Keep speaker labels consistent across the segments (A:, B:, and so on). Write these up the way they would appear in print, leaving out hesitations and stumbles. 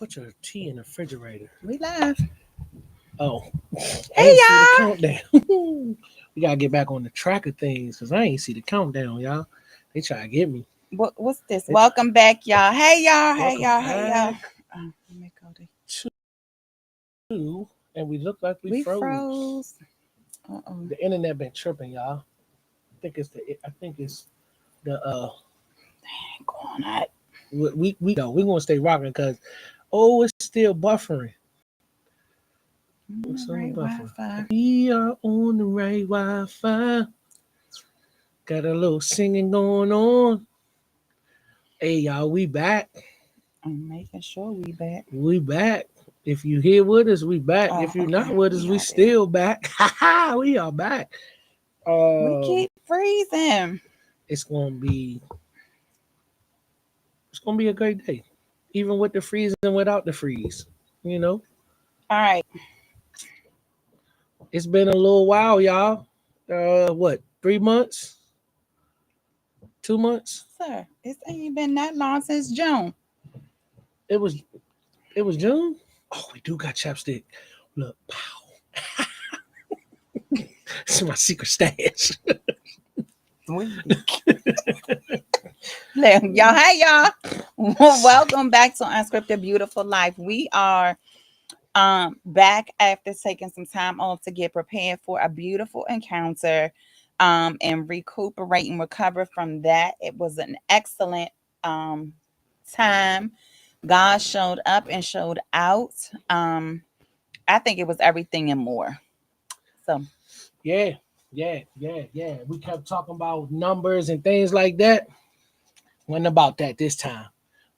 A: put your tea in the refrigerator.
B: We live.
A: Oh, I
B: Hey
A: ain't see the
B: y'all.
A: countdown. We gotta get back on the track of things because I ain't see the countdown, y'all. They try to get me.
B: What's this?
A: They try.
B: Welcome back, y'all. Hey y'all. Hey
A: Welcome
B: y'all. Hey y'all.
A: back
B: Let me go to.
A: to, and we look like we
B: We
A: froze.
B: froze. Uh-oh.
A: The internet been tripping, y'all. I think it's the
B: Ain't going on.
A: we gonna stay rocking because it's still buffering. It's on the
B: Right
A: buffer.
B: Wi-Fi.
A: We are on the right Wi-Fi. Got a little singing going on. Hey y'all, we back.
B: I'm making sure we back.
A: We back. If you here with us, we back.
B: Oh,
A: If you're
B: okay.
A: not with us,
B: We
A: we
B: got it.
A: still back. Ha ha, we are back.
B: We
A: Um,
B: keep freezing.
A: it's gonna be a great day, even with the freeze and without the freeze. You know,
B: All right,
A: it's been a little while, y'all. What? 3 months? 2 months?
B: sir. It's ain't been that long since June.
A: It was. It was June. Oh, we do got chapstick. Look, pow. It's my secret stash.
B: Sweetie. Y'all, hey y'all. Welcome back to Unscripted Beautiful Life. We are back after taking some time off to get prepared for a beautiful encounter and recuperate and recover from that. It was an excellent um time. God showed up and showed out. I think it was everything and more. So
A: Yeah, yeah. We kept talking about numbers and things like that. Wasn't about that this time.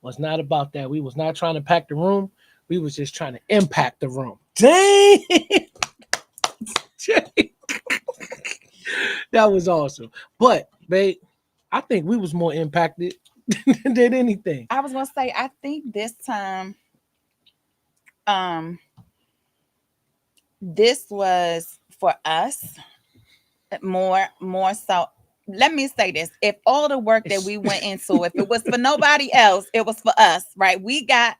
A: Was not about that. We was not trying to pack the room. We was just trying to impact the room. Dang! That was awesome. But, babe, I think we was more impacted than anything.
B: I was gonna say, I think this time, um, this was for us more so. Let me say this: if all the work that
A: It's,
B: we went into, if it was for nobody else, it was for us, right? We got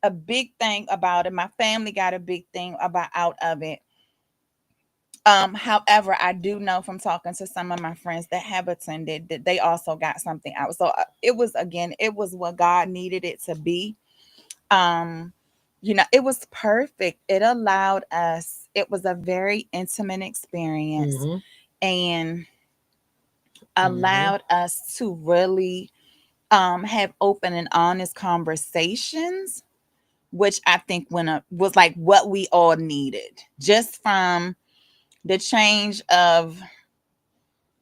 B: a big thing about it. My family got a big thing about out of it. However, I do know from talking to some of my friends that have attended that they also got something out. So it was what God needed it to be. Um, it was perfect. It allowed us. It was a very intimate experience
A: mm-hmm,
B: and
A: mm-hmm.
B: allowed us to really have open and honest conversations, which I think was like what we all needed, just from the change of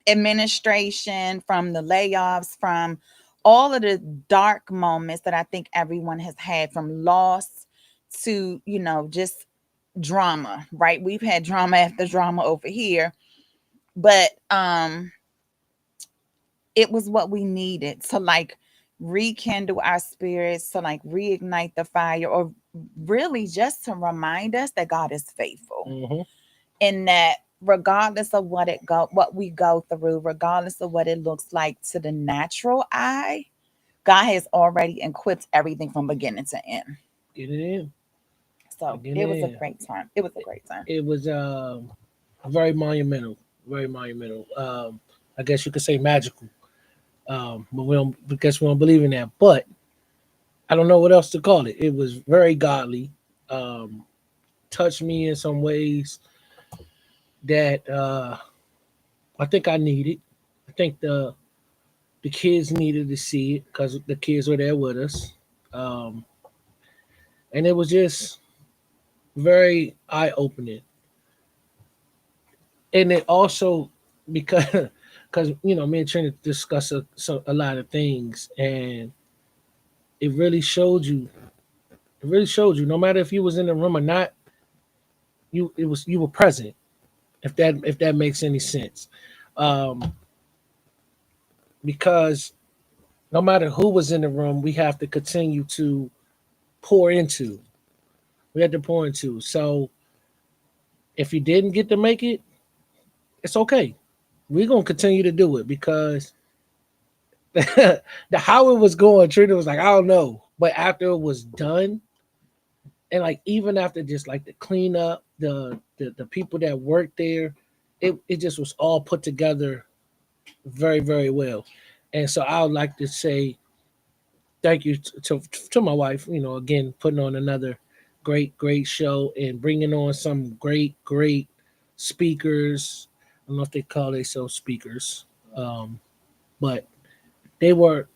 B: administration, from the layoffs, from all of the dark moments that I think everyone has had, from loss to, just drama, right? We've had drama after drama over here, but it was what we needed to like rekindle our spirits, to like reignite the fire, or really just to remind us that God is faithful,
A: Mm-hmm.
B: and that regardless of what we go through, regardless of what it looks like to the natural eye, God has already equipped everything from beginning to end.
A: Get it in.
B: So
A: Get
B: it was a
A: it in.
B: great time. It was a great time.
A: It was very monumental. Very monumental. I guess you could say magical. But we don't because we don't believe in that. But I don't know what else to call it. It was very godly. Um, Touched me in some ways that I think I needed. I think the kids needed to see it because the kids were there with us, um, and it was just very eye opening. And it also because because me and Trina discussed a lot of things, and it really showed you. It really showed you, no matter if you was in the room or not, you were present. If that makes any sense, um, because no matter who was in the room, we have to continue to pour into. We had to pour into. So if you didn't get to make it, it's okay. We're gonna continue to do it because the how it was going, Trina was like, I don't know. But after it was done, And like even after just like the cleanup, the people that worked there, it just was all put together very, very well. And so I would like to say thank you to my wife, again, putting on another great show and bringing on some great speakers. I don't know if they call themselves speakers, but they were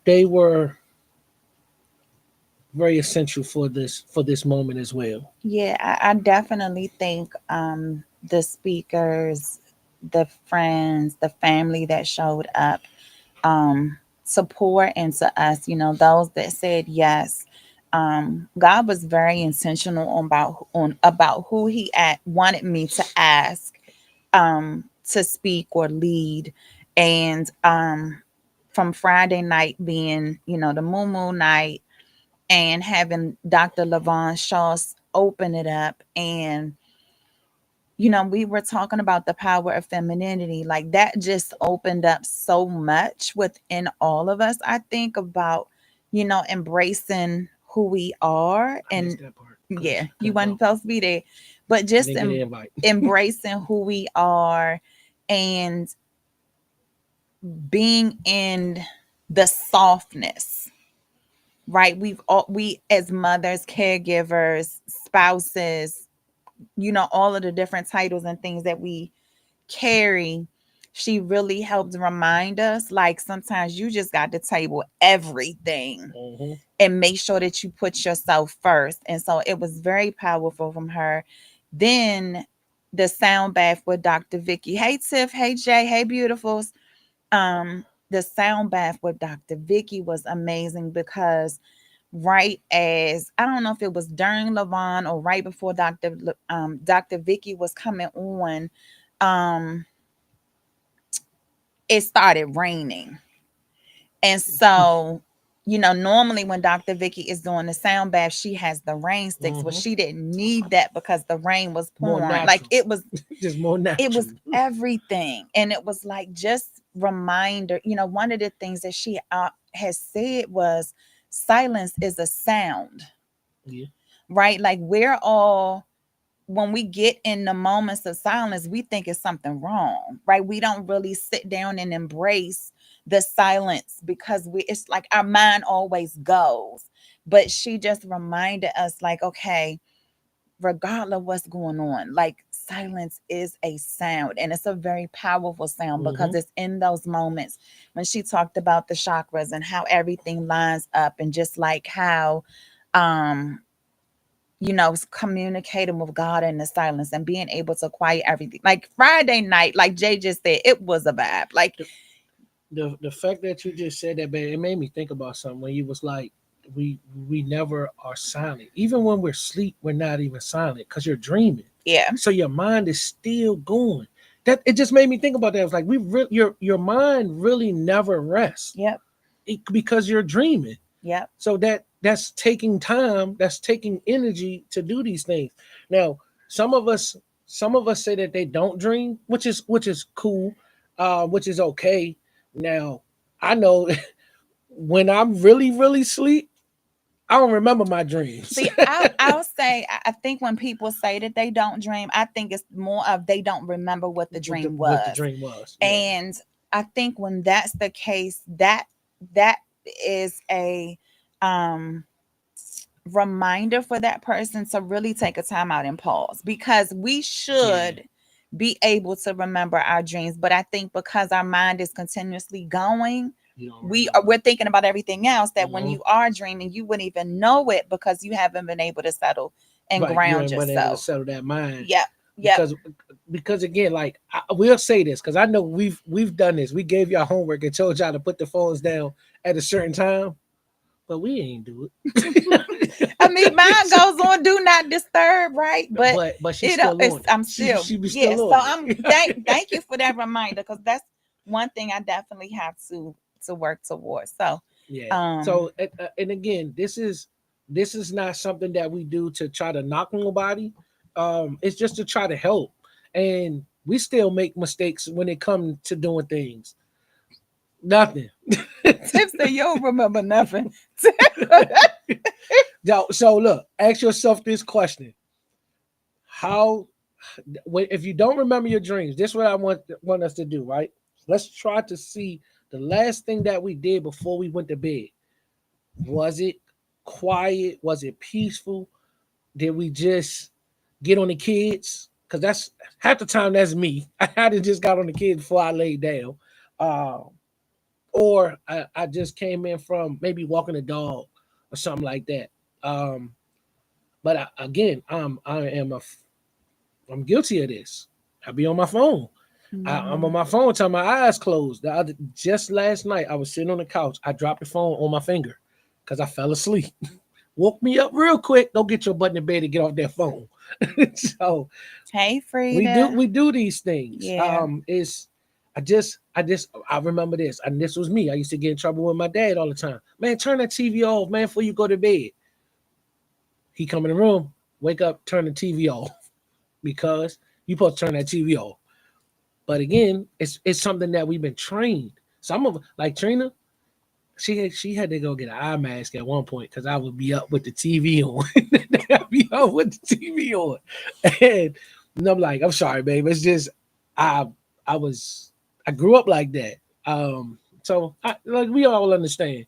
A: very essential for this moment as well.
B: Yeah, I definitely think the speakers, the friends, the family that showed up to pour into us, those that said yes. God was very intentional about who He wanted me to ask to speak or lead, and from Friday night being the Moo night, and having Dr. Levon Shaw open it up. And we were talking about the power of femininity. Like that just opened up so much within all of us. I think about, embracing who we are.
A: I
B: And
A: missed that part.
B: yeah, you
A: Couldn't
B: weren't
A: go.
B: supposed to be there, but
A: I
B: just
A: didn't get an invite.
B: embracing who we are, and being in the softness, right? We as mothers, caregivers, spouses, all of the different titles and things that we carry. She really helped remind us, like, sometimes you just got to table everything
A: Hmm.
B: and make sure that you put yourself first. And so it was very powerful from her. Then the sound bath with Dr. Vicky. Hey Tiff, hey Jay, hey beautifuls. The sound bath with Dr. Vicky was amazing, because right as, I don't know if it was during Levon or right before Dr. Vicky was coming on, um it started raining. And so, normally when Dr. Vicky is doing the sound bath, she has the rain sticks. Well,
A: Hmm.
B: she didn't need that because the rain was
A: More
B: pouring. Like
A: natural.
B: it was
A: Just more
B: it was
A: natural.
B: everything. And it was like just reminder, one of the things that she has said was silence is a sound,
A: Yeah.
B: right? Like we're all, when we get in the moments of silence, we think it's something wrong, right? We don't really sit down and embrace the silence, because it's like our mind always goes. But she just reminded us, like, okay, regardless of what's going on, like silence is a sound, and it's a very powerful sound,
A: Hmm.
B: because it's in those moments when she talked about the chakras and how everything lines up, and just like how um communicating with God in the silence and being able to quiet everything. Like Friday night, like Jay just said, it was a vibe. Like,
A: The fact that you just said that, man, it made me think about something when you was like, we never are silent. Even when we're asleep, we're not even silent because you're dreaming.
B: yeah,
A: So your mind is still going. That it just made me think about that. It was like your mind really never rests
B: yep,
A: because you're dreaming.
B: yep,
A: So that's taking time, that's taking energy to do these things. Now, some of us some of us say that they don't dream, which is cool, which is okay. Now, I know when I'm really sleep, I don't remember my dreams.
B: See, I'll say, I think when people say that they don't dream, I think it's more of they don't remember what the
A: what the
B: dream
A: what the
B: was.
A: dream was. Yeah.
B: And I think when that's the case, that is a um reminder for that person to really take a time out and pause, because we
A: Yeah.
B: should be able to remember our dreams. But I think because our mind is continuously going,
A: You don't remember.
B: we're thinking about everything else, that when
A: Hmm.
B: you are dreaming, you wouldn't even know it, because you haven't been able to settle and
A: Right. You
B: ground
A: ain't been able to
B: yourself.
A: settle that mind.
B: Yep, yep,
A: Because again, like we'll say this because I know we've done this. We gave y'all homework and told y'all to put the phones down at a certain time, but we ain't do it.
B: I mean, mine goes on do not disturb, right? But
A: but she's still
B: it's,
A: on it.
B: I'm
A: She
B: still,
A: she be
B: yeah.
A: still
B: So
A: on
B: I'm
A: it.
B: thank you for that reminder, because that's one thing I definitely have to work towards. So
A: Yeah.
B: um
A: So and again, this is not something that we do to try to knock nobody. It's just to try to help, and we still make mistakes when it comes to doing things. Nothing.
B: Tiff said you don't remember nothing.
A: So look, ask yourself this question: How, if you don't remember your dreams, this is what I want us to do, right? Let's try to see the last thing that we did before we went to bed. Was it quiet? Was it peaceful? Did we just get on the kids? Because that's half the time that's me. I had to just got on the kids before I laid down. Uh, or I just came in from maybe walking the dog or something like that. But again, I'm guilty of this. I be on my phone. I'm on
B: Mhm.
A: my phone till my eyes closed. Just last night, I was sitting on the couch. I dropped the phone on my finger because I fell asleep. Woke me up real quick. Don't get your butt in bed to get off that phone. So
B: Hey,
A: we do
B: Frida.
A: we do these things.
B: Yeah.
A: Is I remember this, and this was me. I used to get in trouble with my dad all the time. Man, turn that TV off, man, before you go to bed. He come in the room, wake up, turn the TV off because you supposed to turn that TV off. But again, it's something that we've been trained. Some of like Trina, she had to go get an eye mask at one point because I would be up with the TV on. I'd be up with the TV on, and I'm like, I'm sorry, babe. It's just I I was I grew up like that. So like we all understand,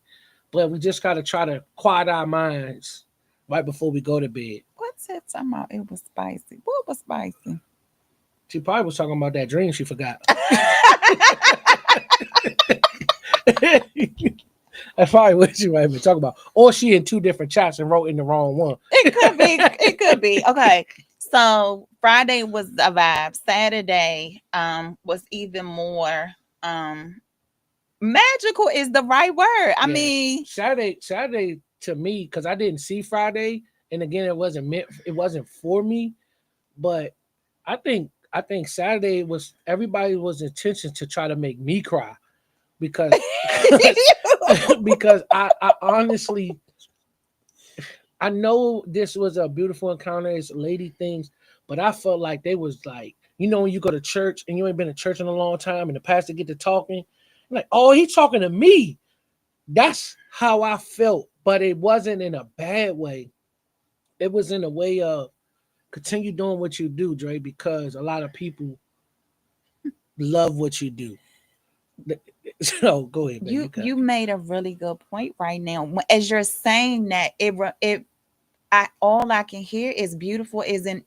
A: but we just gotta try to quiet our minds right before we go to bed.
B: What's it talking about? It was spicy. What was spicy?
A: She probably was talking about that dream she forgot. That's probably what she might have been talking about. Or she in two different chats and wrote in the wrong one.
B: It could be. It could be. Okay. So Friday was a vibe. Saturday was even more um magical is the right word. I
A: Yeah.
B: mean,
A: Saturday to me, because I didn't see Friday, and again it wasn't for me, but I think Saturday was everybody was intention to try to make me cry because because because I honestly I know this was a beautiful encounter, it's lady things, but I felt like they was like, when you go to church and you ain't been to church in a long time and the pastor get to talking, I'm like, oh, he talking to me. That's how I felt, but it wasn't in a bad way. It was in a way of continue doing what you do, Dre, because a lot of people love what you do. So go ahead, baby.
B: you
A: You got
B: you made a really good point right now. As you're saying that, I all I can hear is beautiful isn't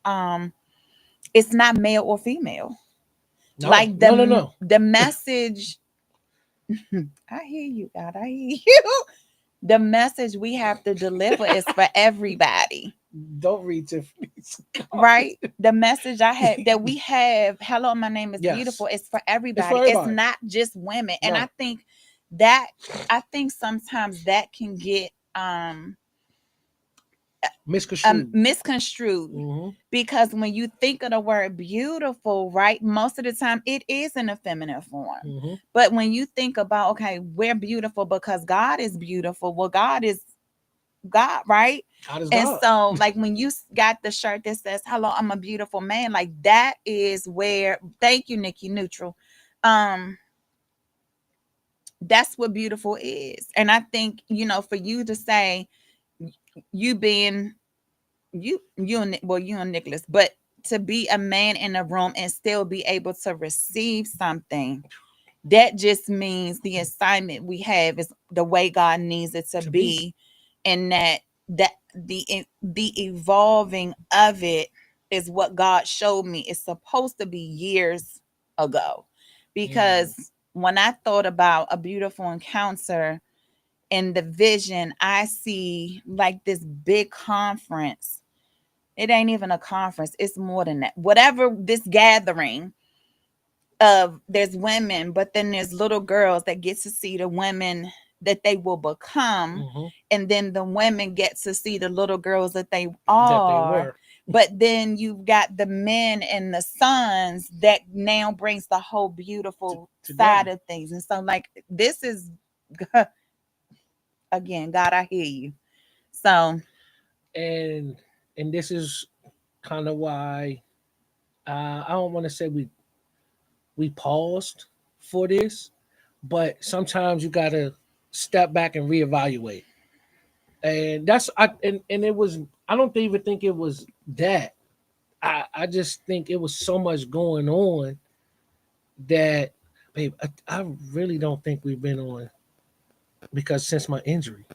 B: um it's not male or female.
A: no,
B: Like
A: no, no, no.
B: the message. I hear you, God. I hear you. The message we have to deliver is for everybody,
A: Don't read Tiffany's
B: right?
A: comment.
B: The message I had that we have, hello, my name is beautiful,
A: Yes,
B: is for
A: it's for
B: everybody. It's
A: everybody.
B: not just women. And
A: Right.
B: that I think sometimes that can get
A: Misconstrued.
B: misconstrued,
A: Mm-hmm.
B: because when you think of the word beautiful, right, most of the time it is in a feminine form.
A: Mm-hmm.
B: But when you think about, okay, we're beautiful because God is beautiful, well, God is God, right?
A: God is
B: And
A: God.
B: so, like, when you got the shirt that says, hello, I'm a beautiful man, like, that is where, thank you, Nikki Neutral. Um, that's what beautiful is. And I think, for you to say, you being you and Nicholas, but to be a man in a room and still be able to receive something, that just means the assignment we have is the way God needs it to
A: To be.
B: be, and that the evolving of it is what God showed me. It's supposed to be years ago,
A: Mm.
B: because when I thought about a beautiful encounter in the vision, I see like this big conference. It ain't even a conference, it's more than that. Whatever, this gathering of, there's women, but then there's little girls that get to see the women that they will become,
A: Mm-hmm.
B: and then the women get to see the little girls that they
A: That they
B: are.
A: were
B: But then you've got the men and the sons that now brings the whole beautiful side
A: together.
B: of things. And so, like, this is again, God, I hear you. So
A: and and this is kind of why I don't want to say we paused, for this, but sometimes you gotta step back and reevaluate. And and it was, I don't even think it was that. I just think it was so much going on that, babe, I really don't think we've been on, because since my injury,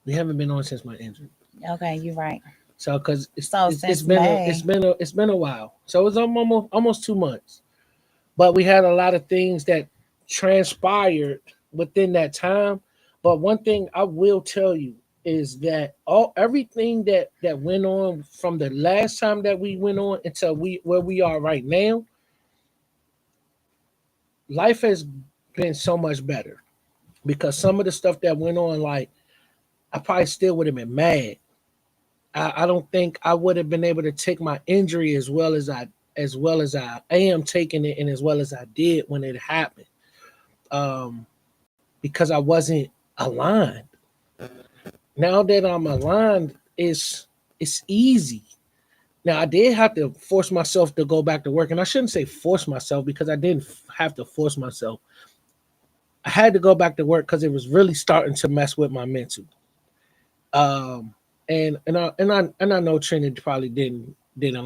A: we haven't been on since my injury.
B: Okay, you're right.
A: So because
B: So
A: it's
B: since
A: been
B: May.
A: it's been a while. So it's almost 2 months. But we had a lot of things that transpired within that time. But one thing I will tell you is that everything that went on from the last time that we went on until we where we are right now, life has been so much better, because some of the stuff that went on, like, I probably still would have been mad. I don't think I would have been able to take my injury as well as I am taking it, and as well as I did when it happened. Um, because I wasn't aligned. Now that I'm aligned, it's easy. Now I did have to force myself to go back to work, and I shouldn't say force myself, because I didn't have to force myself. I had to go back to work because it was really starting to mess with my mental. Um, and I know Trinity probably didn't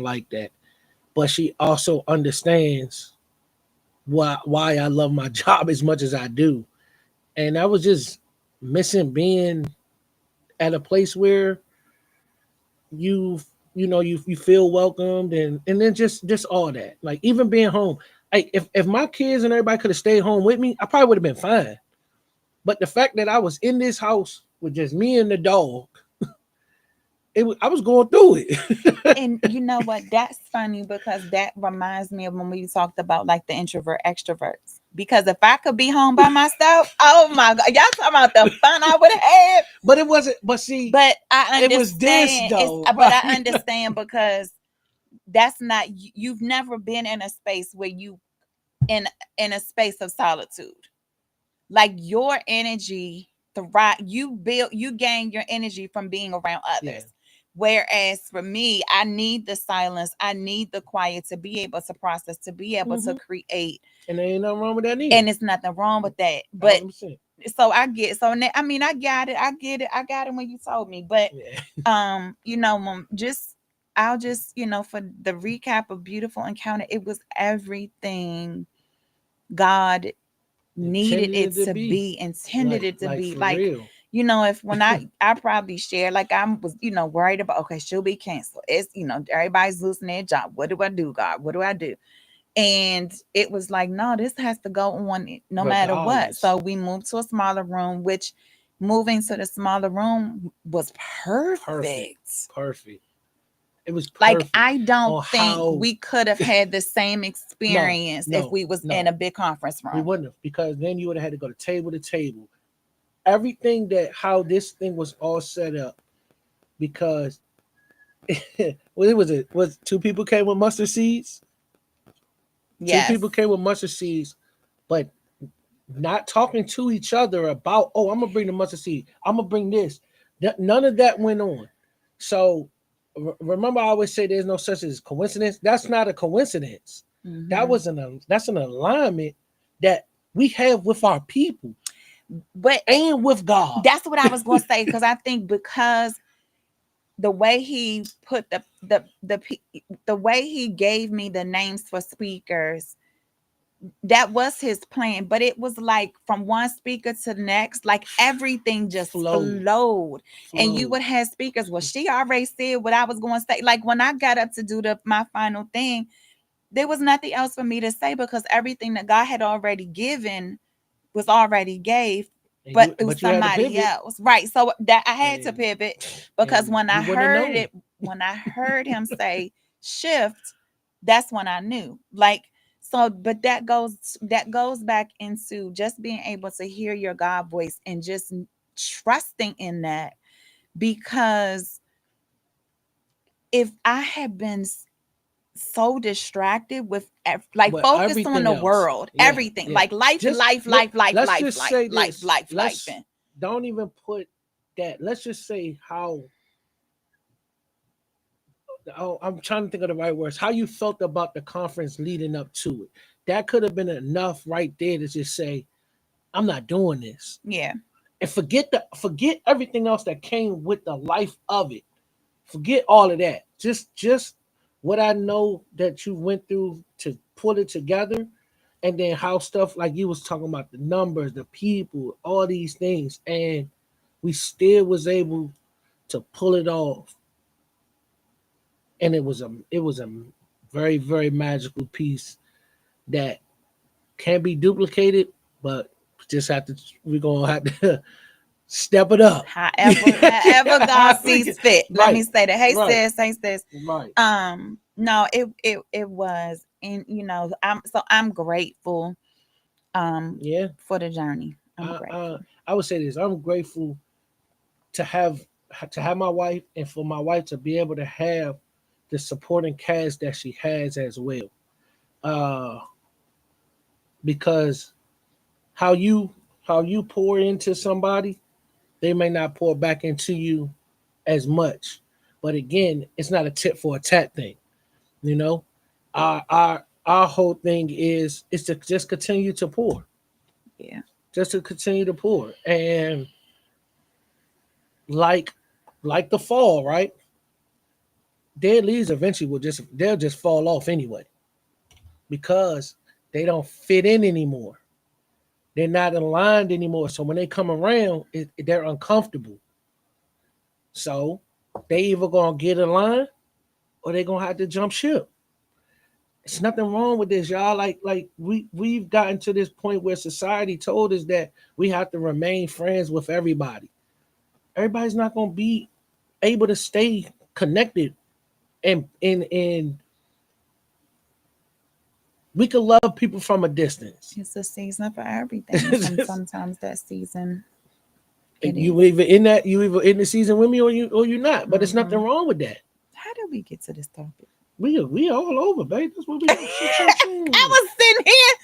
A: like that, but she also understands why I love my job as much as I do. And I was just missing being at a place where you you feel welcomed, and then just all that. Like, even being home. Like, if my kids and everybody could have stayed home with me, I probably would have been fine. But the fact that I was in this house with just me and the dog, I was going through it.
B: And you know what? That's funny because that reminds me of when we talked about like the introvert extroverts. Because if I could be home by myself, oh my God, y'all talking about the fun I would have.
A: But it wasn't. But see,
B: But I
A: it was this
B: understand. It's
A: though.
B: but I understand because that's not you've never been in a space where you in in a space of solitude. Like your energy, the right you gain your energy from being around
A: Yeah.
B: others. Whereas for me, I need the silence, I need the quiet to be able to process, to be able to
A: Hmm.
B: create.
A: And there ain't nothing wrong with that neither.
B: And it's nothing wrong with that. But
A: 100%.
B: so I get so I mean I got it, I get it, I got it when you told me. But
A: Yeah.
B: just I'll just for the recap of Beautiful Encounter, it was everything God needed
A: Intended
B: it
A: it to
B: to
A: be.
B: be, intended it to
A: Like
B: be.
A: for
B: Like,
A: real.
B: if when I probably shared, like I was, worried about, okay, she'll be canceled. It's, everybody's losing their job. What do I do, God? What do I do? And it was like, no, this has to go on no matter what.
A: Regardless.
B: So we moved to a smaller room, which moving to the smaller room was
A: Perfect.
B: perfect.
A: Perfect. It was
B: Like
A: perfect
B: I don't
A: on
B: think
A: how.
B: we could have had the same
A: No,
B: experience if
A: no,
B: we was in
A: no.
B: a big conference
A: We
B: room.
A: wouldn't have, because then you would have had to go to table. Everything that how this thing was all set up, because well, it was two people came with mustard seeds. Two
B: Yes.
A: people came with mustard seeds, but not talking to each other about, oh, I'm gonna bring the mustard seed. I'm gonna bring this. None of that went on. So remember, I always say there's no such as coincidence. That's not a coincidence.
B: Hmm.
A: That's an alignment that we have with our people
B: But
A: and with God.
B: that's what I was going to say because I think because the way he put the way he gave me the names for speakers, that was his plan. But it was like from one speaker to the next, like everything just
A: Flowed,
B: flowed. And you
A: flowed.
B: would have speakers. Well, she already said what I was going to say. Like when I got up to do my final thing, there was nothing else for me to say because everything that God had already given was already gave, but through
A: But you had to
B: somebody
A: pivot,
B: else. Right. So that I had to
A: and
B: pivot because when I
A: you wouldn't have
B: heard
A: known.
B: it, when I heard him say shift, that's when I knew. Like, so but that goes back into just being able to hear your God voice and just trusting in that because if I had been so distracted with like
A: But
B: focused on
A: everything
B: the
A: else,
B: world,
A: yeah,
B: everything,
A: yeah.
B: like life,
A: Just
B: life, life, life,
A: let's
B: life,
A: just
B: life,
A: say
B: life,
A: this.
B: life, life,
A: Let's
B: and
A: don't even put that. Let's just say how. Oh, I'm trying to think of the right words. How you felt about the conference leading up to it. that could have been enough right there to just say, I'm not doing this.
B: Yeah.
A: And forget everything else that came with the life of it. Forget all of that. Just what I know that you went through to put it together, and then how stuff like you was talking about, the numbers, the people, all these things, and we still was able to pull it off. And it was a very, very magical piece that can't be duplicated, but just have to we're gonna have to step it up.
B: However God sees fit. Let me
A: Right,
B: say that. Hey
A: right,
B: sis, hey sis.
A: right.
B: No, it was, and I'm grateful
A: Yeah.
B: for the journey. I'm
A: I, I
B: grateful.
A: I would say this. I'm grateful to have my wife, and for my wife to be able to have the supporting cast that she has as well. Uh, because how you pour into somebody, they may not pour back into you as much. But again, it's not a tit for a tat thing. You know, our whole thing is to just continue to pour,
B: Yeah.
A: just to continue to pour, and like the fall, right? Dead leaves eventually they'll just fall off anyway because they don't fit in anymore. They're not aligned anymore. So when they come around, they're uncomfortable. So they either gonna get aligned or they're gonna have to jump ship. It's nothing wrong with this, y'all. Like we've gotten to this point where society told us that we have to remain friends with everybody. Everybody's not gonna be able to stay connected, and we can love people from a distance.
B: It's a season for everything. Sometimes that season it is.
A: You either in the season with me, or you not. But it's nothing
B: Hmm.
A: wrong with that.
B: How did we get to this topic?
A: We all over, babe. That's what we do.
B: I was sitting here.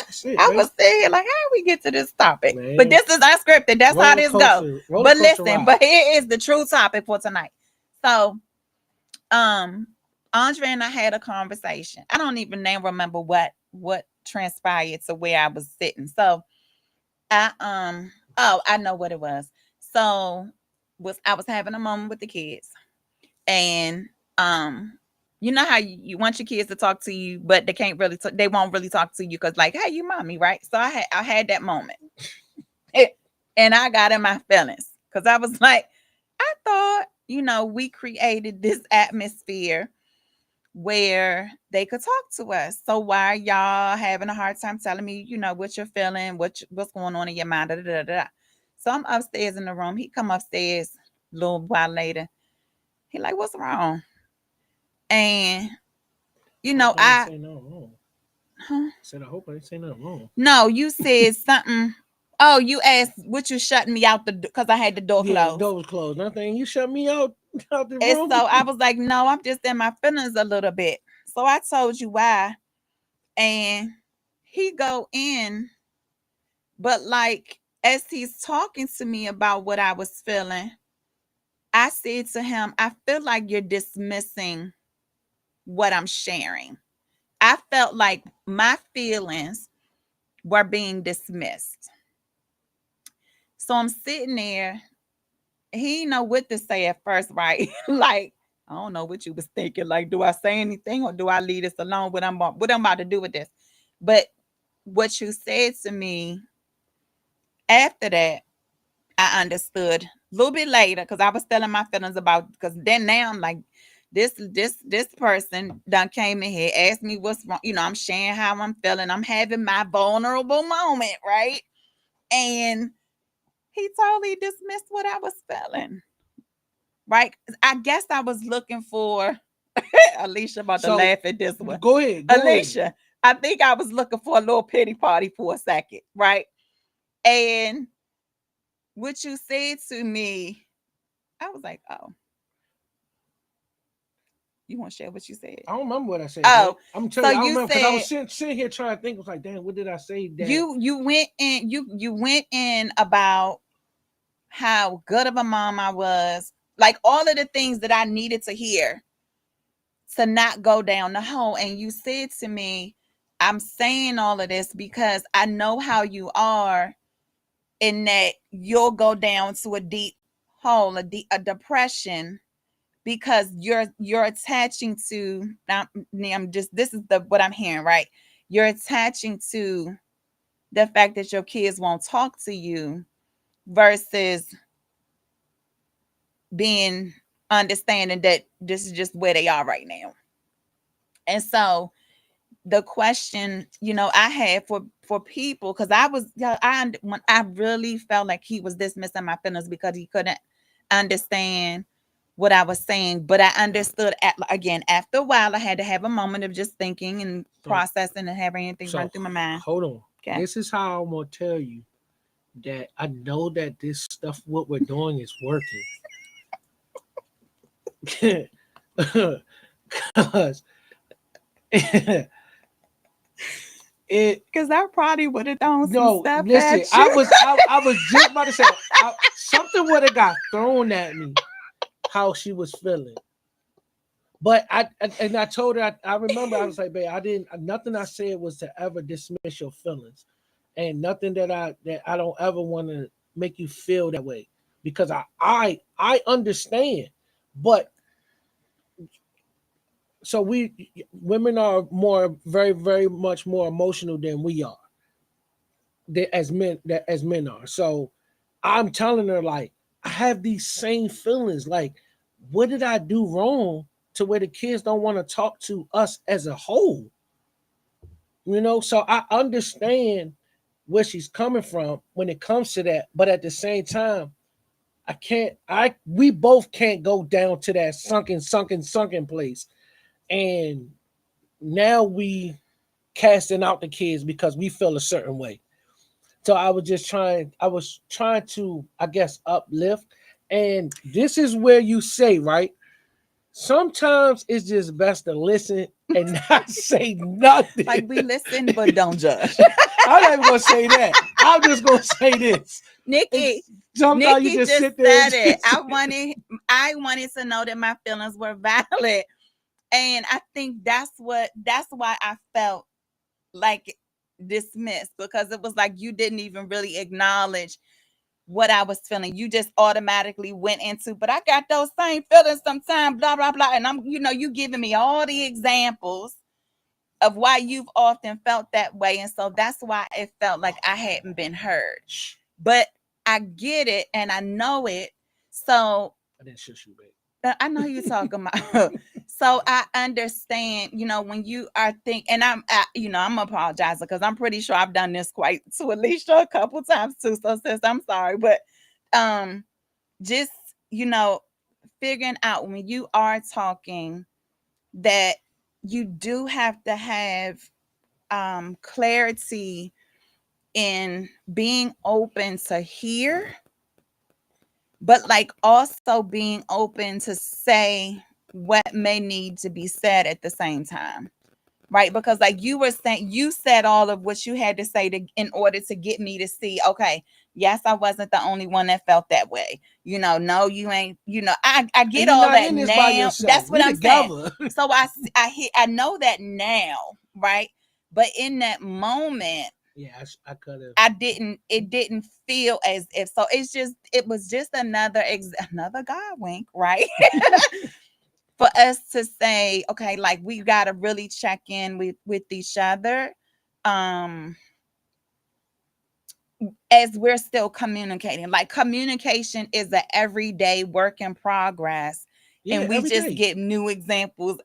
A: That's it,
B: I
A: babe.
B: was sitting here like, how did we get to this topic? But
A: Man,
B: this is unscripted. That's how this go.
A: roller
B: But
A: coaster
B: listen,
A: ride.
B: but here is the true topic for tonight. So, um, Andre and I had a conversation. I don't even remember what transpired to where I was sitting. So I know what it was. So I was having a moment with the kids, and you know how you want your kids to talk to you, but they can't really they won't really talk to you because like, hey, you mommy, right? So I had that moment. And I got in my feelings because I was like, I thought, we created this atmosphere where they could talk to us. So why are y'all having a hard time telling me, what you're feeling, what's going on in your mind? Da, da, da, da. So I'm upstairs in the room. He come upstairs a little while later. He like, what's wrong? And
A: I hope I didn't
B: I
A: say no wrong.
B: huh?
A: I said I hope I didn't say nothing wrong.
B: No, you said something. Oh, you asked what you shutting me out because I had the door
A: Yeah, the
B: closed.
A: door was closed. Nothing. You shut me out out the
B: And
A: room.
B: so I was like, no, I'm just in my feelings a little bit. So I told you why. And he go in, but like as he's talking to me about what I was feeling, I said to him, I feel like you're dismissing what I'm sharing. I felt like my feelings were being dismissed. So I'm sitting there. He didn't know what to say at first, right? Like, I don't know what you was thinking. Like, do I say anything or do I leave this alone? What I'm about to do with this? But what you said to me after that, I understood a little bit later because I was telling my feelings about because then now I'm like, this person done came in here, asked me what's wrong. I'm sharing how I'm feeling. I'm having my vulnerable moment, right? And he totally dismissed what I was feeling. Right? I guess I was looking for Alicia about to
A: So
B: laugh at this one.
A: go ahead. Go ahead.
B: Alicia, I think I was looking for a little pity party for a second, right? And what you said to me, I was like, oh, you want to share what you said?
A: I don't remember what I said, babe.
B: Oh,
A: I'm telling
B: so
A: you, I don't
B: you
A: remember because I was
B: said
A: sitting here trying to think. I was like, damn, what did I say? That
B: you went in about how good of a mom I was, like all of the things that I needed to hear to not go down the hole. And you said to me, I'm saying all of this because I know how you are, in that you'll go down to a deep hole, a depression, because you're attaching to. I'm just, this is the what I'm hearing, right? You're attaching to the fact that your kids won't talk to you versus being understanding that this is just where they are right now. And so the question, I had for people, because I was, when I really felt like he was dismissing my feelings because he couldn't understand what I was saying. But I understood, again, after a while. I had to have a moment of just thinking and
A: So,
B: processing and having anything run
A: so
B: through my mind.
A: hold on.
B: Okay.
A: This is how I'm gonna tell you that I know that this stuff, what we're doing, is working. Because it
B: Because I probably would have thrown some
A: no,
B: stuff
A: listen,
B: at you.
A: I was just about to say something would have got thrown at me how she was feeling. But I told her, I remember, I was like, babe, I didn't, nothing I said was to ever dismiss your feelings, and nothing that I don't ever want to make you feel that way, because I understand. But so we women are more, very, very much more emotional than we are, as men are. So I'm telling her, like, I have these same feelings. Like, what did I do wrong to where the kids don't want to talk to us as a whole? So I understand where she's coming from when it comes to that, but at the same time, I can't. We both can't go down to that sunken place. And now we casting out the kids because we feel a certain way. So I was trying to, I guess, uplift. And this is where you say, right? Sometimes it's just best to listen and not say
B: Like,
A: nothing.
B: we listen, but don't judge.
A: I'm not even gonna say that. I'm just gonna say this.
B: Nikki,
A: It's sometimes you
B: Nikki
A: just
B: just
A: sit there and
B: said it.
A: just
B: I wanted to know that my feelings were valid. And I think that's why I felt like dismissed, because it was like you didn't even really acknowledge what I was feeling. You just automatically went into, but I got those same feelings sometimes, blah, blah, blah. And you giving me all the examples of why you've often felt that way. And so that's why it felt like I hadn't been heard. But I get it and I know it. So
A: I didn't shush you, babe.
B: I know you're talking about. So I understand, when you are thinking, and I'm apologizing because I'm pretty sure I've done this quite to Alicia a couple times too. So sis, I'm sorry, but um, just you know, figuring out when you are talking that you do have to have clarity in being open to hear, but like also being open to say what may need to be said at the same time, right? Because like you were saying, you said all of what you had to say to in order to get me to see, okay, yes, I wasn't the only one that felt that way. No, you ain't. I
A: And
B: get
A: you're
B: all
A: not
B: that
A: in this by
B: now.
A: yourself.
B: That's what
A: We
B: I'm saying.
A: together.
B: So I know that now, right? But in that moment,
A: Yeah, I could have.
B: it didn't feel as if. So it was just another God wink, right? For us to say, okay, like we got to really check in with each other, um as we're still communicating. Like, communication is an everyday work in progress,
A: Yeah,
B: and we
A: every
B: just
A: day.
B: get new examples.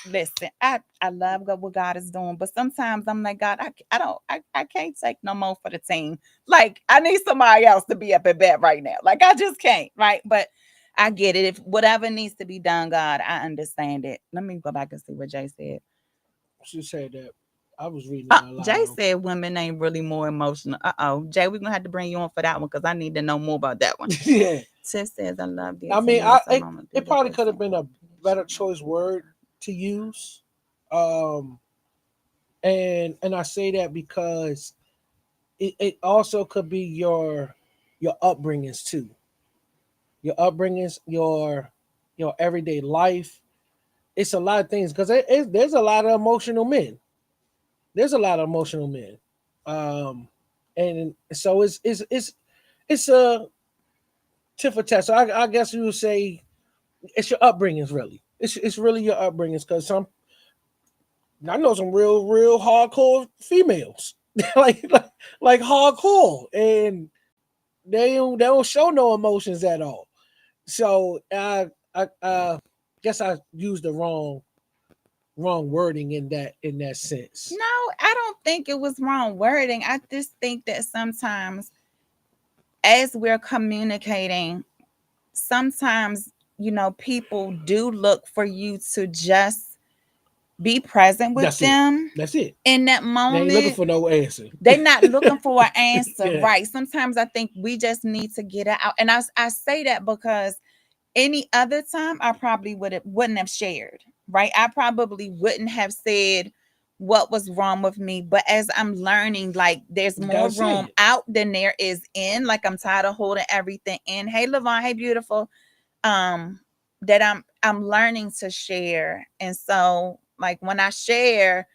B: Listen, I love what God is doing, but sometimes I'm like, God, I don't, I can't take no more for the team. Like, I need somebody else to be up at bed right now. Like, I just can't, right? But I get it. If whatever needs to be done, God, I understand it. Let me go back and see what Jay said.
A: She said that. I was reading it out
B: Jay
A: loud.
B: said women ain't really more emotional. Jay, we're gonna have to bring you on for that one because I need to know more about that one.
A: Yeah.
B: Tiff says, I love the
A: I mean,
B: attentiveness of Mama
A: it probably
B: Beautiful.
A: could have been a better choice word to use. Um, and I say that because it also could be your upbringings too. Your upbringings, your everyday life. It's a lot of things because there's a lot of emotional men. there's a lot of emotional men, um, and so it's a tit for tat. So I guess you would say it's your upbringings really. It's really your upbringings because some I know some real hardcore females like hardcore and they don't show no emotions at all. So I guess I used the wrong wording in that sense.
B: No, I don't think it was wrong wording. I just think that sometimes as we're communicating, sometimes, people do look for you to just be present with
A: That's it.
B: them
A: That's it.
B: in that
A: They ain't looking
B: moment.
A: for no answer.
B: They're not looking for an answer,
A: Yeah.
B: right? Sometimes I think we just need to get it out. And I say that because any other time I probably wouldn't have shared, right? I probably wouldn't have said what was wrong with me. But as I'm learning, like there's
A: You gotta
B: more
A: say
B: room
A: it.
B: out than there is in. Like I'm tired of holding everything in. Hey Levon, hey beautiful. Um, that I'm learning to share. And so like when I share,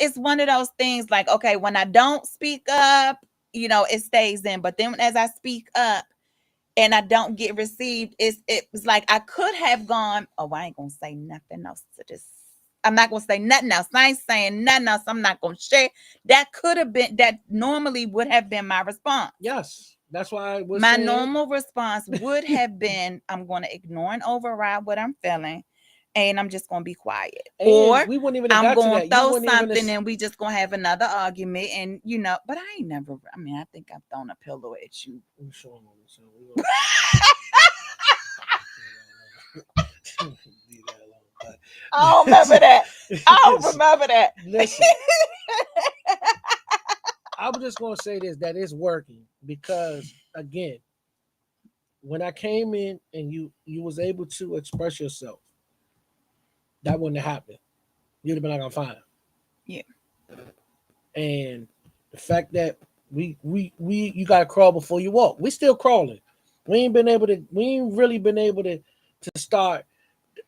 B: it's one of those things like, okay, when I don't speak up, it stays in. But then as I speak up, and I don't get received, it was like I could have gone, oh, I ain't gonna say nothing else to this. I'm not gonna say nothing else. I ain't saying nothing else. I'm not gonna share. That could have been that normally would have been my response.
A: Yes. That's why I was
B: My
A: saying
B: normal response would have been, I'm gonna ignore and override what I'm feeling, and I'm just gonna be quiet.
A: and
B: Or
A: we wouldn't even have
B: I'm
A: got to
B: gonna
A: that. You
B: throw
A: wouldn't even
B: something and we just gonna have another argument. And but I ain't never, I mean, I think I've thrown a pillow at you.
A: so leave that alone.
B: I don't remember that. I don't
A: But
B: remember that.
A: listen, I'm just gonna say this that it's working because again, when I came in and you was able to express yourself, that wouldn't have happened. You'd have been like, I'm fine.
B: Yeah.
A: And the fact that we you gotta crawl before you walk. We still crawling. We ain't really been able to start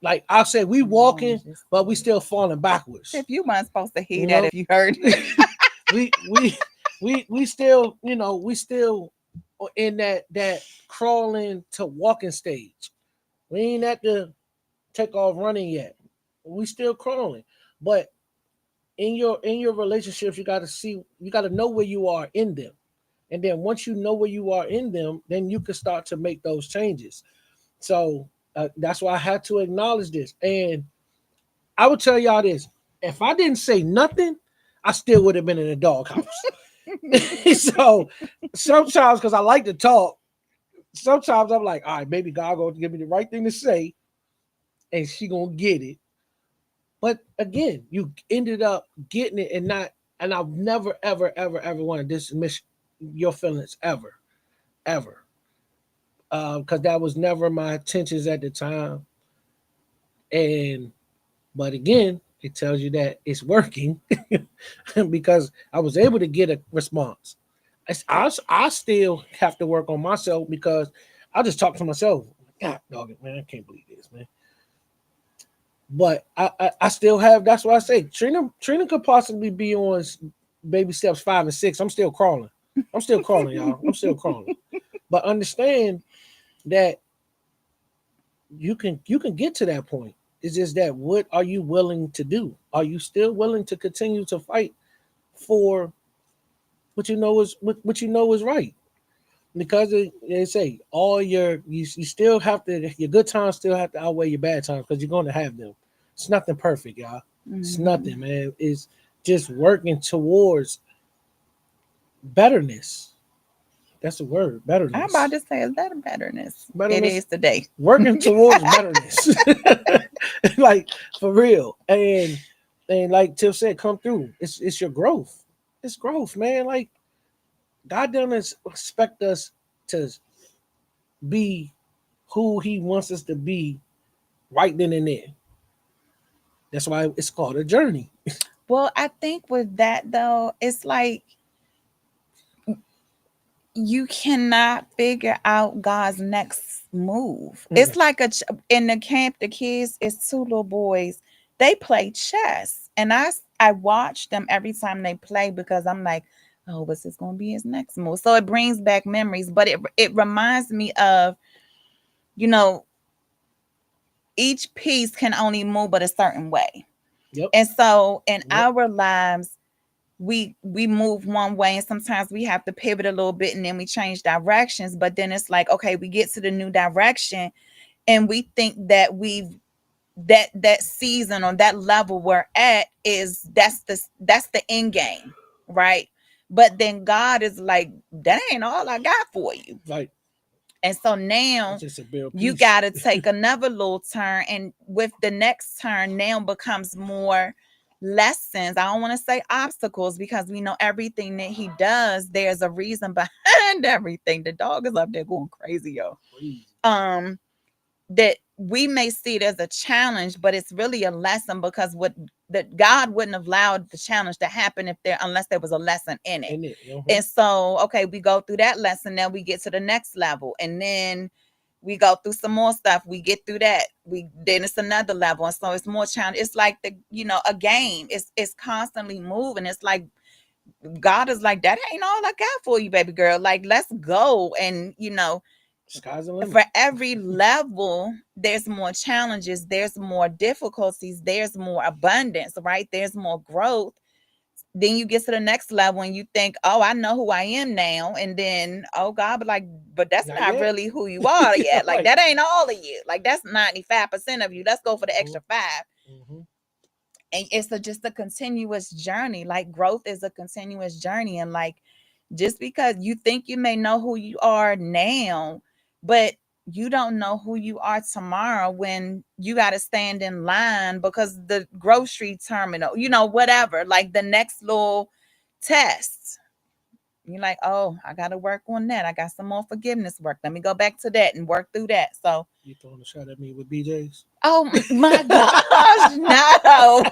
A: like I said, we walking, but we still falling backwards.
B: If you weren't supposed to hear
A: You
B: that,
A: know?
B: if you heard it.
A: We still, we still in that crawling to walking stage. We ain't at the take off running yet. We still crawling. But in your relationships, you got to know where you are in them. And then once you know where you are in them, then you can start to make those changes. So that's why I had to acknowledge this. And I would tell y'all this: if I didn't say nothing, I still would have been in the doghouse. So sometimes, because I like to talk, sometimes I'm like, all right, maybe God gonna give me the right thing to say, and she gonna get it. But again, you ended up getting it and not. And I've never, ever want to dismiss your feelings ever, because that was never my intentions at the time. And but again, it tells you that it's working because I was able to get a response. I still have to work on myself because I just talk to myself. God, dog it, man, I can't believe this, man. But I still have. That's why I say Trina could possibly be on baby steps 5 and 6. I'm still crawling. I'm still crawling, y'all. I'm still crawling. But understand that you can get to that point. It's just that what are you willing to do? Are you still willing to continue to fight for what you know is right? Because they say all you still have to your good times still have to outweigh your bad times because you're going to have them. It's nothing perfect, y'all. It's
B: Mhm.
A: nothing, man. It's just working towards betterness. That's the word,
B: I'm about
A: betterness.
B: to say, is that a betterness? It
A: Betterness,
B: is today.
A: working towards betterness. Like for real. And like Tiff said, come through. It's your growth. It's growth, man. Like God doesn't expect us to be who he wants us to be right then and there. That's why it's called a journey.
B: Well, I think with that though, it's like you cannot figure out God's next move. It's
A: Mm-mm.
B: like in the camp, the kids, it's two little boys. They play chess, and I watch them every time they play because I'm like, oh, what's this going to be his next move? So it brings back memories, but it reminds me of, you know, each piece can only move but a certain way.
A: Yep.
B: And so in
A: Yep.
B: our lives, we move one way, and sometimes we have to pivot a little bit and then we change directions. But then it's like, okay, we get to the new direction and we think that that season or that level we're at is that's the end game, right? But then God is like, that ain't all I got for you.
A: Right.
B: And so
A: That's
B: now
A: just a bare
B: you
A: piece.
B: got to take another little turn. And with the next turn, now becomes more lessons. I don't want to say obstacles because we know everything that he does, there's a reason behind everything. The dog is up there going crazy, yo.
A: Crazy.
B: That we may see it as a challenge, but it's really a lesson because what that God wouldn't have allowed the challenge to happen if there unless there was a lesson in it.
A: In it.
B: And so, okay, we go through that lesson, now we get to the next level, and then we go through some more stuff. We get through that. We then it's another level, and so it's more challenge. It's like a game. It's constantly moving. It's like God is like, that ain't all I got for you, baby girl. Like, let's go. And
A: Sky's the limit.
B: for every level, there's more challenges, there's more difficulties, there's more abundance, right? There's more growth. Then you get to the next level and you think, oh, I know who I am now. And then, oh God, but that's
A: Not
B: not
A: yet.
B: really who you are
A: Yeah,
B: yet. Like
A: right.
B: that ain't all of you. Like that's 95% of you. Let's go for the extra 5.
A: Mm-hmm.
B: And it's just a continuous journey. Like growth is a continuous journey. And like just because you think you may know who you are now, but you don't know who you are tomorrow when you got to stand in line because the grocery terminal, whatever, like the next little test. You're like, oh, I got to work on that. I got some more forgiveness work. Let me go back to that and work through that. So,
A: You throwing a shot at me with BJ's?
B: oh my gosh, no.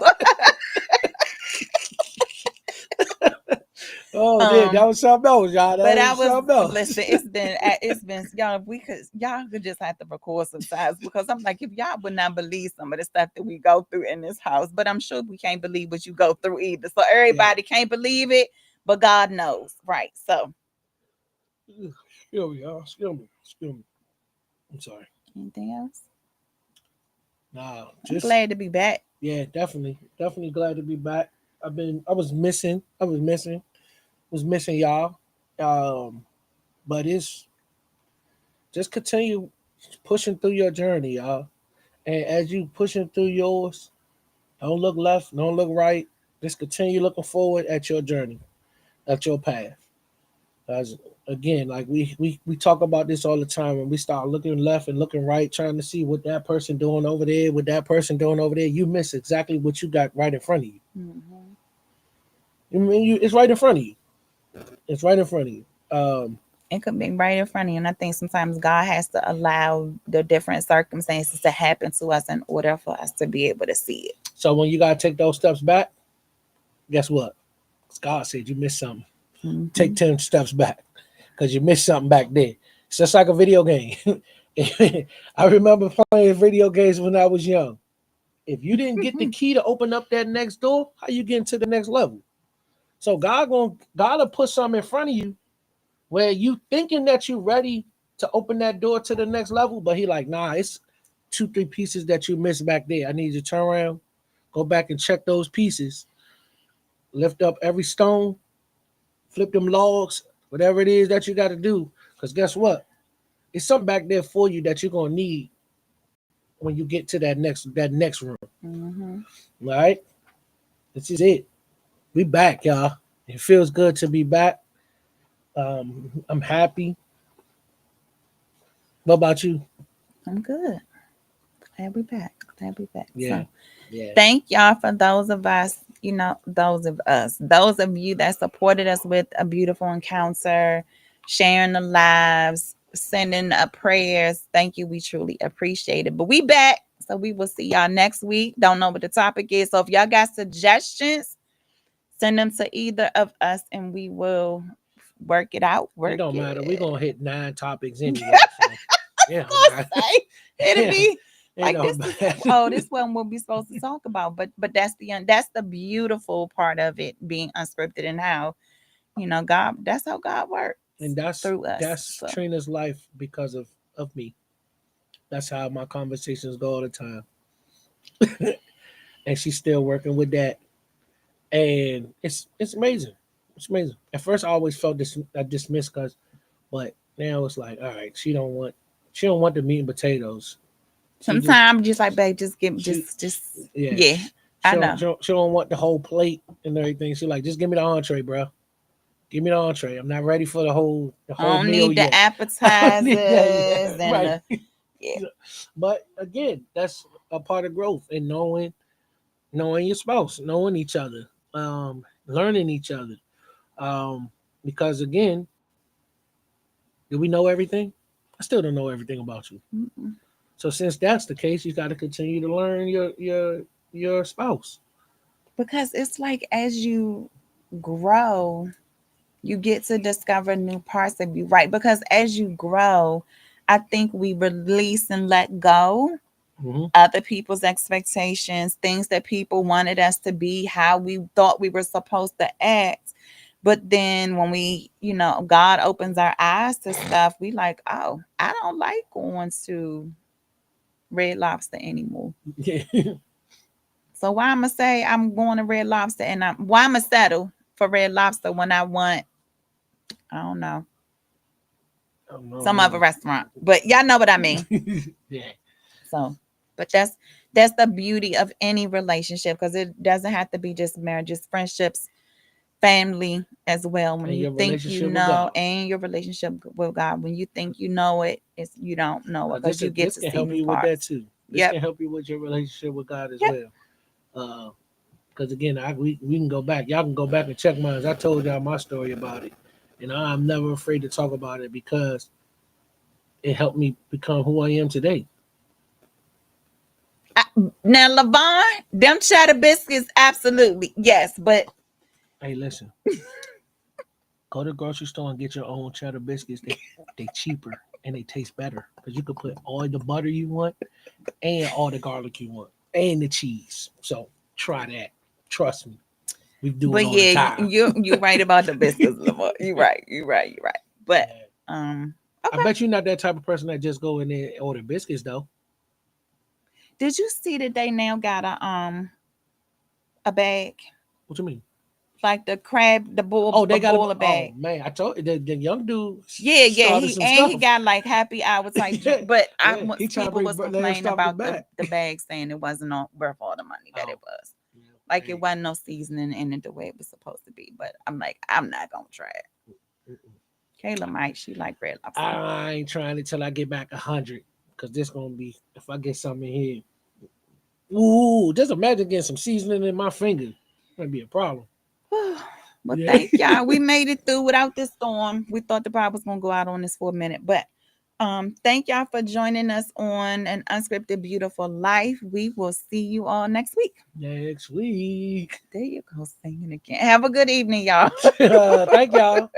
A: Oh, yeah, that was something else, y'all. That
B: But I
A: was
B: was
A: something else.
B: listen. It's been y'all. If we could, y'all could just have to record some times because I'm like, if y'all would not believe some of the stuff that we go through in this house, but I'm sure we can't believe what you go through either. So
A: Yeah.
B: everybody can't believe it, but God knows, right? So
A: Excuse me, y'all. Excuse me. Excuse me. I'm sorry.
B: anything else?
A: Nah,
B: I'm
A: just
B: glad to be back.
A: yeah, definitely, definitely glad to be back. I was missing. Was missing y'all. But it's just continue pushing through your journey, y'all. And as you pushing through yours, don't look left, don't look right. Just continue looking forward at your journey, at your path. As again, like we talk about this all the time. When we start looking left and looking right, trying to see what that person doing over there, what that person doing over there, you miss exactly what you got right in front of you.
B: Mm-hmm.
A: I mean, it's right in front of you. It's right in front of you.
B: It could be right in front of you, and I think sometimes God has to allow the different circumstances to happen to us in order for us to be able to see it.
A: So when you gotta take those steps back, guess what? God said you missed something.
B: Mm-hmm.
A: Take 10 steps back because you missed something back there. It's just like a video game. I remember playing video games when I was young. If you didn't get the key to open up that next door, how you get into the next level? So God'll put something in front of you where you thinking that you ready to open that door to the next level, but he like, nah, it's 2, 3 pieces that you missed back there. I need you to turn around, go back and check those pieces, lift up every stone, flip them logs, whatever it is that you got to do. Because guess what? It's something back there for you that you're gonna need when you get to that next room.
B: Mm-hmm.
A: All right, this is it. We back, y'all. It feels good to be back. I'm happy. What about you?
B: I'm good. Glad we back. Glad we back.
A: Yeah,
B: So
A: yeah.
B: thank y'all for those of us, those of us, those of you that supported us with a beautiful encounter, sharing the lives, sending up prayers. Thank you. We truly appreciate it. But we back. So we will see y'all next week. Don't know what the topic is. So if y'all got suggestions, send them to either of us and we will work it out.
A: It
B: Work
A: don't matter. We're
B: it.
A: gonna hit 9 topics anyway. So
B: I
A: yeah,
B: was gonna say it'll
A: yeah,
B: be
A: Ain't
B: Like
A: no
B: this is
A: bad.
B: this wasn't what we supposed to talk about. But that's the beautiful part of it being unscripted and how God, that's how God works
A: And
B: through us.
A: that's
B: So
A: Trina's life because of me. That's how my conversations go all the time. And she's still working with that. And it's amazing. It's amazing. At first I always felt dismissed because, but now it's like, all right, she don't want the meat and potatoes. She just
B: sometimes just like, babe, just give
A: she
B: just
A: yeah,
B: yeah, I know.
A: she don't want the whole plate and everything. She like, just give me the entree, bro. Give me the entree. I'm not ready for the
B: I
A: whole
B: don't
A: meal
B: need the
A: yet. I don't need that
B: appetizers
A: yet.
B: and
A: Right.
B: the yeah.
A: But again, that's a part of growth and knowing your spouse, knowing each other, learning each other. Um, because again, do we know everything? I still don't know everything about you.
B: Mm-mm.
A: So since that's the case, you got to continue to learn your spouse.
B: Because it's like as you grow, you get to discover new parts of you, right? Because as you grow, I think we release and let go
A: Hmm.
B: other people's expectations, things that people wanted us to be, how we thought we were supposed to act. But then when God opens our eyes to stuff, we like, oh, I don't like going to Red Lobster anymore.
A: Yeah.
B: So why I'm gonna say I'm going to Red Lobster and why I'm gonna settle for Red Lobster when I want, I don't know,
A: I don't know
B: some other
A: either.
B: restaurant. But y'all know what I mean.
A: Yeah.
B: So, but that's the beauty of any relationship because it doesn't have to be just marriages, friendships, family as well. When
A: And
B: you
A: your
B: think you
A: relationship with
B: know,
A: God.
B: and your relationship with God, when you think you know it, it's you don't know it
A: Because
B: because you get
A: this
B: to
A: can
B: see
A: help
B: new
A: you with that
B: parts.
A: too. This
B: Yep.
A: can help you with your relationship with God as
B: Yep.
A: well. Because again, we can go back. Y'all can go back and check mine. I told y'all my story about it, and I'm never afraid to talk about it because it helped me become who I am today.
B: I, Now, Lavon, them cheddar biscuits, absolutely yes, but
A: Hey, listen, go to the grocery store and get your own cheddar biscuits. They cheaper and they taste better because you can put all the butter you want and all the garlic you want and the cheese. So try that. Trust me, we do it all the
B: yeah,
A: time.
B: you right about the biscuits, Lavon. You right, you right. But
A: Yeah.
B: um,
A: I
B: okay.
A: bet you're not that type of person that just go in there and order biscuits though.
B: Did you see that they now got a bag
A: What you mean?
B: like the crab, the bull,
A: Oh,
B: a
A: they got a.
B: boiler
A: Oh
B: bag?
A: man, I told you the young dude
B: Yeah, yeah.
A: started
B: He
A: some
B: and he
A: stuff.
B: got like happy hour type drink,
A: Yeah,
B: but I
A: yeah.
B: once
A: He trying to
B: people
A: bring
B: was
A: lamb
B: complaining
A: stopping
B: about
A: back.
B: the bag saying it wasn't worth all the money that it
A: Oh,
B: was.
A: yeah.
B: Like it
A: Hey,
B: wasn't no seasoning in it the way it was supposed to be. But I'm like, I'm not gonna try it.
A: mm-mm.
B: Kayla might. She like Red Lobster.
A: I ain't trying it till I get back 100, cause this gonna be if I get something in here. Ooh, just imagine getting some seasoning in my finger. That'd be a problem.
B: Well,
A: Yeah.
B: thank y'all. We made it through without this storm. We thought the power was gonna go out on this for a minute, but thank y'all for joining us on An Unscripted Beautiful Life. We will see you all next week.
A: Next week.
B: There you go, singing again. Have a good evening, y'all.
A: Thank y'all.